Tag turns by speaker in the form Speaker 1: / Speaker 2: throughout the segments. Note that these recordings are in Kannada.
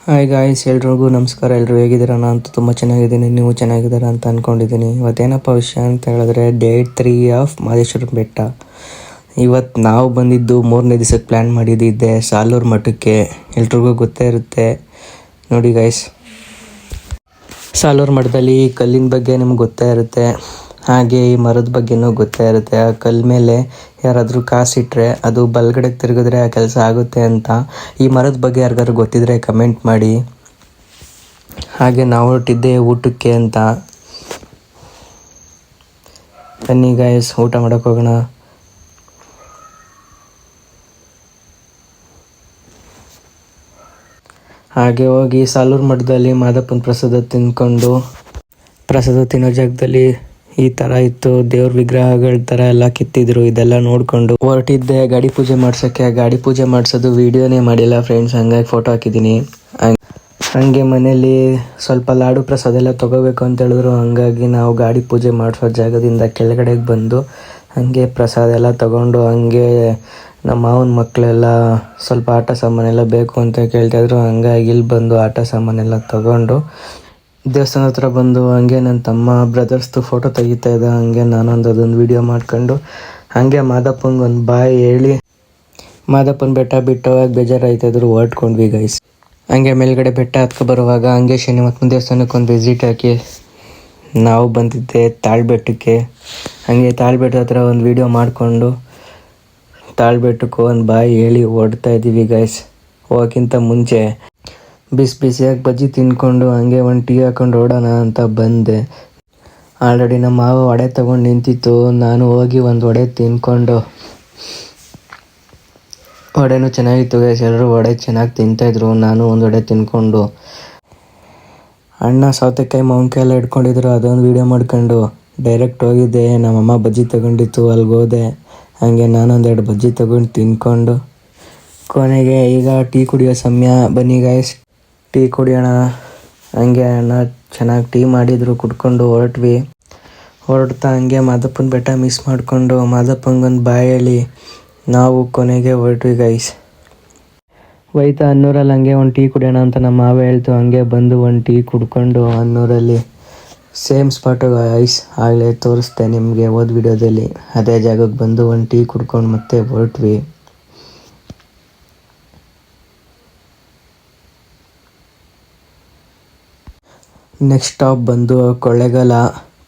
Speaker 1: ಹಾಯ್ ಗಾಯ್ಸ್, ಎಲ್ರಿಗೂ ನಮಸ್ಕಾರ. ಎಲ್ಲರೂ ಹೇಗಿದ್ದೀರಾ? ನಾನು ತುಂಬ ಚೆನ್ನಾಗಿದ್ದೀನಿ, ನೀವು ಚೆನ್ನಾಗಿದ್ದೀರಾ ಅಂತ ಅಂದ್ಕೊಂಡಿದ್ದೀನಿ. ಇವತ್ತೇನಪ್ಪ ವಿಷಯ ಅಂತ ಹೇಳಿದ್ರೆ ಡೇ 3 ಆಫ್ ಮಹದೇಶ್ವರ ಬೆಟ್ಟ. ಇವತ್ತು ನಾವು ಬಂದಿದ್ದು 3ನೇ ದಿವಸಕ್ಕೆ ಪ್ಲ್ಯಾನ್ ಮಾಡಿದ್ದಿದ್ದೆ ಸಾಲೂರು ಮಠಕ್ಕೆ. ಎಲ್ರಿಗೂ ಗೊತ್ತೇ ಇರುತ್ತೆ ನೋಡಿ ಗಾಯ್ಸ್. ಸಾಲೂರು ಮಠದಲ್ಲಿ ಕಲ್ಲಿನ ಬಗ್ಗೆ ನಿಮ್ಗೆ ಗೊತ್ತೇ ಇರುತ್ತೆ, ಹಾಗೆ ಈ ಮರದ ಬಗ್ಗೆನೂ ಗೊತ್ತೇ ಇರುತ್ತೆ. ಆ ಕಲ್ಲು ಮೇಲೆ ಯಾರಾದರೂ ಕಾಸಿಟ್ರೆ ಅದು ಬಲಗಡೆಗೆ ತಿರುಗಿದ್ರೆ ಆ ಕೆಲಸ ಆಗುತ್ತೆ ಅಂತ. ಈ ಮರದ ಬಗ್ಗೆ ಯಾರಿಗಾದ್ರು ಗೊತ್ತಿದ್ರೆ ಕಮೆಂಟ್ ಮಾಡಿ. ಹಾಗೆ ನಾವು ಹೊರಟಿದ್ದೆ ಊಟಕ್ಕೆ ಅಂತ. ಬನ್ನಿ ಗಾಯ್ಸ್, ಊಟ ಮಾಡೋಕೆ ಹೋಗೋಣ. ಹಾಗೆ ಹೋಗಿ ಸಾಲೂರು ಮಠದಲ್ಲಿ ಮಾದಪ್ಪನ ಪ್ರಸಾದ ತಿಂದ್ಕೊಂಡು, ಪ್ರಸಾದ ತಿನ್ನೋ ಜಾಗದಲ್ಲಿ ಈ ಥರ ಇತ್ತು, ದೇವ್ರ ವಿಗ್ರಹಗಳ ಥರ ಎಲ್ಲ ಕಿತ್ತಿದ್ರು. ಇದೆಲ್ಲ ನೋಡಿಕೊಂಡು ಹೊರಟಿದ್ದೆ ಗಾಡಿ ಪೂಜೆ ಮಾಡ್ಸೋಕ್ಕೆ. ಗಾಡಿ ಪೂಜೆ ಮಾಡಿಸೋದು ವೀಡಿಯೋನೇ ಮಾಡಿಲ್ಲ ಫ್ರೆಂಡ್ಸ್, ಹಂಗಾಗಿ ಫೋಟೋ ಹಾಕಿದ್ದೀನಿ. ಹಾಗೆ ಮನೇಲಿ ಸ್ವಲ್ಪ ಲಾಡು ಪ್ರಸಾದ ಎಲ್ಲ ತೊಗೋಬೇಕು ಅಂತ ಹೇಳಿದ್ರು, ಹಂಗಾಗಿ ನಾವು ಗಾಡಿ ಪೂಜೆ ಮಾಡಿಸೋ ಜಾಗದಿಂದ ಕೆಳಗಡೆಗೆ ಬಂದು ಹಾಗೆ ಪ್ರಸಾದ ಎಲ್ಲ ತೊಗೊಂಡು, ಹಂಗೆ ನಮ್ಮ ಮಾವನ ಮಕ್ಕಳೆಲ್ಲ ಸ್ವಲ್ಪ ಆಟ ಸಾಮಾನೆಲ್ಲ ಬೇಕು ಅಂತ ಕೇಳ್ತಾಯಿದ್ರು. ಹಂಗಾಗಿ ಇಲ್ಲಿ ಬಂದು ಆಟ ಸಾಮಾನೆಲ್ಲ ತೊಗೊಂಡು ದೇವಸ್ಥಾನ ಹತ್ರ ಬಂದು ಹಂಗೆ ನನ್ನ ತಮ್ಮ ಬ್ರದರ್ಸ್ದು ಫೋಟೋ ತೆಗಿತಾ ಇದ್ದ. ಹಂಗೆ ನಾನೊಂದು ಅದೊಂದು ವೀಡಿಯೋ ಮಾಡ್ಕೊಂಡು ಹಾಗೆ ಮಾದಪ್ಪಂಗೆ ಒಂದು ಬಾಯ್ ಹೇಳಿ ಮಾದಪ್ಪನ ಬೆಟ್ಟ ಬಿಟ್ಟೋವಾಗ ಬೇಜಾರಾಯ್ತಾಯಿದ್ರು, ಹೊರಟ್ಕೊಂಡ್ವಿ ಗೈಸ್. ಹಂಗೆ ಮೇಲ್ಗಡೆ ಬೆಟ್ಟ ಹತ್ಕೊ ಬರುವಾಗ ಹಂಗೆ ಶನಿಮಹಾತ್ಮನ ದೇವಸ್ಥಾನಕ್ಕೆ ಒಂದು ವಿಸಿಟ್ ಹಾಕಿ ನಾವು ಬಂದಿದ್ದೆ ತಾಳ್ಬೆಟ್ಟಕ್ಕೆ. ಹಾಗೆ ತಾಳ್ಬೆಟ್ಟ ಹತ್ರ ಒಂದು ವೀಡಿಯೋ ಮಾಡಿಕೊಂಡು ತಾಳ್ಬೆಟ್ಟಕ್ಕೂ ಒಂದು ಬಾಯ್ ಹೇಳಿ ಹೊರಡ್ತಾ ಇದ್ದೀವಿ ಗೈಸ್. ಹೋಗೋಕ್ಕಿಂತ ಮುಂಚೆ ಬಿಸಿಯಾಗಿ ಬಜ್ಜಿ ತಿಂದ್ಕೊಂಡು ಹಂಗೆ ಒಂದು ಟೀ ಹಾಕೊಂಡು ಓಡೋಣ ಅಂತ ಬಂದೆ. ಆಲ್ರೆಡಿ ನಮ್ಮ ಮಾವ ವಡೆ ತೊಗೊಂಡು ನಿಂತಿತ್ತು. ನಾನು ಹೋಗಿ ಒಂದು ವಡೆ ತಿಂದ್ಕೊಂಡು, ವಡೆನೂ ಚೆನ್ನಾಗಿತ್ತು ಗೈಸ್. ಎಲ್ಲರೂ ವಡೆ ಚೆನ್ನಾಗಿ ತಿಂತಾಯಿದ್ರು. ನಾನು ಒಂದು ವಡೆ ತಿಂದ್ಕೊಂಡು, ಅಣ್ಣ ಸೌತೆಕಾಯಿ ಮಾವಿನಕಾಯಿ ಎಲ್ಲ ಇಟ್ಕೊಂಡಿದ್ರು, ಅದೊಂದು ವೀಡಿಯೋ ಮಾಡ್ಕೊಂಡು ಡೈರೆಕ್ಟ್ ಹೋಗಿದ್ದೆ. ನಮ್ಮಮ್ಮ ಬಜ್ಜಿ ತೊಗೊಂಡಿತ್ತು, ಅಲ್ಲಿಗೆ ಹೋದೆ. ಹಾಗೆ ನಾನೊಂದೆರಡು ಬಜ್ಜಿ ತೊಗೊಂಡು ತಿಂದ್ಕೊಂಡು ಕೊನೆಗೆ ಈಗ ಟೀ ಕುಡಿಯೋ ಸಮಯ. ಬನ್ನಿ ಗಾಯ್ಸ್, ಟೀ ಕುಡಿಯೋಣ. ಹಂಗೆ ಅಣ್ಣ ಚೆನ್ನಾಗಿ ಟೀ ಮಾಡಿದ್ರು, ಕುಡ್ಕೊಂಡು ಹೊರಡ್ತಾ ಹಂಗೆ ಮಾದಪ್ಪನ ಬೆಟ್ಟ ಮಿಸ್ ಮಾಡಿಕೊಂಡು ಮಾದಪ್ಪಂಗೊಂದು ಬಾಯ್ ಹೇಳಿ ನಾವು ಕೊನೆಗೆ ಹೊರಟ್ವಿ ಗೈಸ್. ಹೋಯ್ತಾ ಅನ್ನೂರಲ್ಲಿ ಹಂಗೆ ಒಂದು ಟೀ ಕುಡಿಯೋಣ ಅಂತ ನಮ್ಮ ಮಾವ ಹೇಳ್ತು. ಹಂಗೆ ಬಂದು ಒಂದು ಟೀ ಕುಡ್ಕೊಂಡು ಅನ್ನೂರಲ್ಲಿ ಸೇಮ್ ಸ್ಪಾಟು ಗೈಸ್, ಆಗಲೇ ತೋರಿಸ್ದೆ ನಿಮಗೆ ಹೋದ ವಿಡಿಯೋದಲ್ಲಿ. ಅದೇ ಜಾಗಕ್ಕೆ ಬಂದು ಒಂದು ಟೀ ಕುಡ್ಕೊಂಡು ಮತ್ತೆ ಹೊರಟ್ವಿ. ನೆಕ್ಸ್ಟ್ ಸ್ಟಾಪ್ ಬಂದು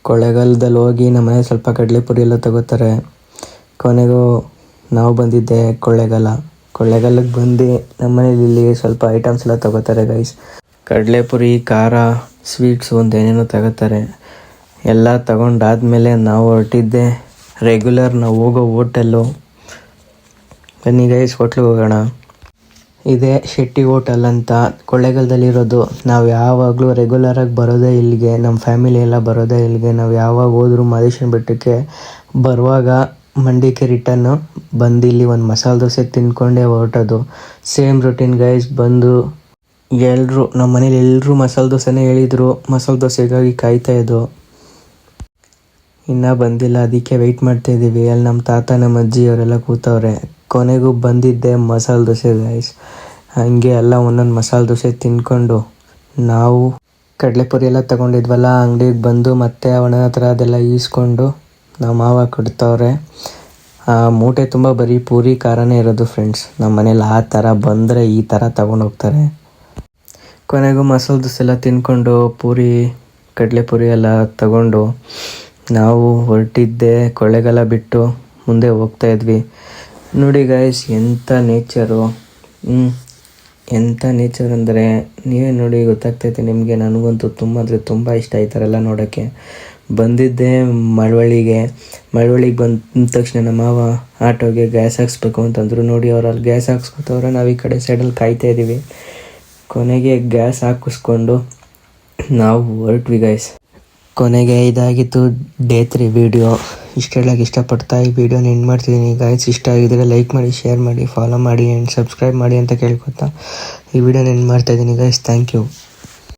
Speaker 1: ಕೊಳ್ಳೇಗಾಲದಲ್ಲಿ ಹೋಗಿ ನಮ್ಮನೆ ಸ್ವಲ್ಪ ಕಡಲೆಪುರಿ ಎಲ್ಲ ತಗೋತಾರೆ. ಕೊನೆಗೂ ನಾವು ಬಂದಿದ್ದೆ ಕೊಳ್ಳೇಗಾಲಕ್ಕೆ ಬಂದು ನಮ್ಮನೇಲಿ ಇಲ್ಲಿ ಸ್ವಲ್ಪ ಐಟಮ್ಸ್ ಎಲ್ಲ ತಗೋತಾರೆ ಗೈಸ್. ಕಡಲೆಪುರಿ, ಖಾರ, ಸ್ವೀಟ್ಸು ಒಂದೇನೇನೋ ತಗೋತಾರೆ. ಎಲ್ಲ ತಗೊಂಡಾದ್ಮೇಲೆ ನಾವು ಹೊರಟಿದ್ದೆ ರೆಗ್ಯುಲರ್ ನಾವು ಹೋಗೋ ಹೋಟೆಲ್ಲು. ಬನ್ನಿ ಗೈಸ್, ಹೋಟ್ಲಿಗೆ ಹೋಗೋಣ. ಇದೇ ಶೆಟ್ಟಿ ಹೋಟೆಲ್ ಅಂತ ಕೊಳ್ಳೇಗಾಲದಲ್ಲಿರೋದು. ನಾವು ಯಾವಾಗಲೂ ರೆಗ್ಯುಲರಾಗಿ ಬರೋದೇ ಇಲ್ಲಿಗೆ, ನಮ್ಮ ಫ್ಯಾಮಿಲಿ ಎಲ್ಲ ಬರೋದೇ ಇಲ್ಲಿಗೆ. ನಾವು ಯಾವಾಗ ಹೋದ್ರೂ ಮಹದೇಶ್ವರ ಬೆಟ್ಟಕ್ಕೆ ಬರುವಾಗ ಮಂಡಿಕೆ ರಿಟರ್ನು ಬಂದು ಇಲ್ಲಿ ಒಂದು ಮಸಾಲೆ ದೋಸೆ ತಿಂದ್ಕೊಂಡೇ ಹೊರಟೋದು. Same routine guys. ಬಂದು ಎಲ್ಲರೂ ನಮ್ಮ ಮನೇಲಿ ಎಲ್ಲರೂ ಮಸಾಲೆ ದೋಸೆನೇ ಹೇಳಿದರು. ಮಸಾಲೆ ದೋಸೆಗಾಗಿ ಕಾಯ್ತಾಯಿದ್ದು, ಇನ್ನೂ ಬಂದಿಲ್ಲ, ಅದಕ್ಕೆ ವೆಯ್ಟ್ ಮಾಡ್ತಾಯಿದ್ದೀವಿ. ಅಲ್ಲಿ ನಮ್ಮ ತಾತ ನಮ್ಮ ಅಜ್ಜಿ ಅವರೆಲ್ಲ ಕೂತವ್ರೆ. ಕೊನೆಗೂ ಬಂದಿದ್ದೆ ಮಸಾಲೆ ದೋಸೆ ಗೈಸ್. ಹಾಗೆ ಎಲ್ಲ ಒಂದೊಂದು ಮಸಾಲೆ ದೋಸೆ ತಿಂದ್ಕೊಂಡು ನಾವು ಕಡಲೆಪುರಿ ಎಲ್ಲ ತೊಗೊಂಡಿದ್ವಲ್ಲ ಅಂಗಡಿಗೆ ಬಂದು ಮತ್ತೆ ಅವನ ಹತ್ರ ಅದೆಲ್ಲ ಈಸ್ಕೊಂಡು ನಾವು ಮಾವ ಕೊಡ್ತವ್ರೆ. ಮೂಟೆ ತುಂಬ ಬರೀ ಪೂರಿ ಖಾರನೇ ಇರೋದು ಫ್ರೆಂಡ್ಸ್. ನಮ್ಮ ಮನೇಲಿ ಆ ಥರ ಬಂದರೆ ಈ ಥರ ತೊಗೊಂಡೋಗ್ತಾರೆ. ಕೊನೆಗೂ ಮಸಾಲೆ ದೋಸೆ ಎಲ್ಲ ತಿಂದ್ಕೊಂಡು ಪೂರಿ ಕಡಲೆಪುರಿ ಎಲ್ಲ ತಗೊಂಡು ನಾವು ಹೊರಟಿದ್ದೆ ಕೊಳ್ಳೇಗಾಲ ಬಿಟ್ಟು ಮುಂದೆ ಹೋಗ್ತಾಯಿದ್ವಿ. ನೋಡಿ ಗೈಸ್, ಎಂಥ ನೇಚರು, ಎಂಥ ನೇಚರ್ ಅಂದರೆ ನೀವೇ ನೋಡಿ ಗೊತ್ತಾಗ್ತೈತೆ ನಿಮಗೆ. ನನಗಂತೂ ತುಂಬ ಅಂದರೆ ತುಂಬ ಇಷ್ಟ ಈ ಥರ ಎಲ್ಲ ನೋಡೋಕ್ಕೆ. ಬಂದಿದ್ದೆ ಮಳವಳ್ಳಿಗೆ ಬಂದ ತಕ್ಷಣ ನಮ್ಮ ಮಾವ ಆಟೋಗೆ ಗ್ಯಾಸ್ ಹಾಕ್ಸ್ಬೇಕು ಅಂತಂದರು. ನೋಡಿ ಅವ್ರು ಅಲ್ಲಿ ಗ್ಯಾಸ್ ಹಾಕ್ಸ್ಕೊತವ್ರೆ, ನಾವು ಈ ಕಡೆ ಸೈಡಲ್ಲಿ ಕಾಯ್ತಾಯಿದ್ದೀವಿ. ಕೊನೆಗೆ ಗ್ಯಾಸ್ ಹಾಕಿಸ್ಕೊಂಡು ನಾವು ಹೊರಟ್ವಿ ಗೈಸ್. ಕೊನೆಗೆ ಇದಾಗಿತ್ತು ಡೇ 3 ವೀಡಿಯೋ. ಇಷ್ಟೆಲ್ಲಕ್ಕೆ ಇಷ್ಟಪಡ್ತಾ ಈ ವಿಡಿಯೋನ ಎಂಡ್ ಮಾಡ್ತಿದ್ದೀನಿ ಗೈಸ್. ಇಷ್ಟ ಆಗಿದ್ರೆ ಲೈಕ್ ಮಾಡಿ, ಶೇರ್ ಮಾಡಿ, ಫಾಲೋ ಮಾಡಿ ಆ್ಯಂಡ್ ಸಬ್ಸ್ಕ್ರೈಬ್ ಮಾಡಿ ಅಂತ ಕೇಳ್ಕೊತಾ ಈ ವಿಡಿಯೋನ ಎಂಡ್ ಮಾಡ್ತಾಯಿದ್ದೀನಿ ಗೈಸ್. Thank you.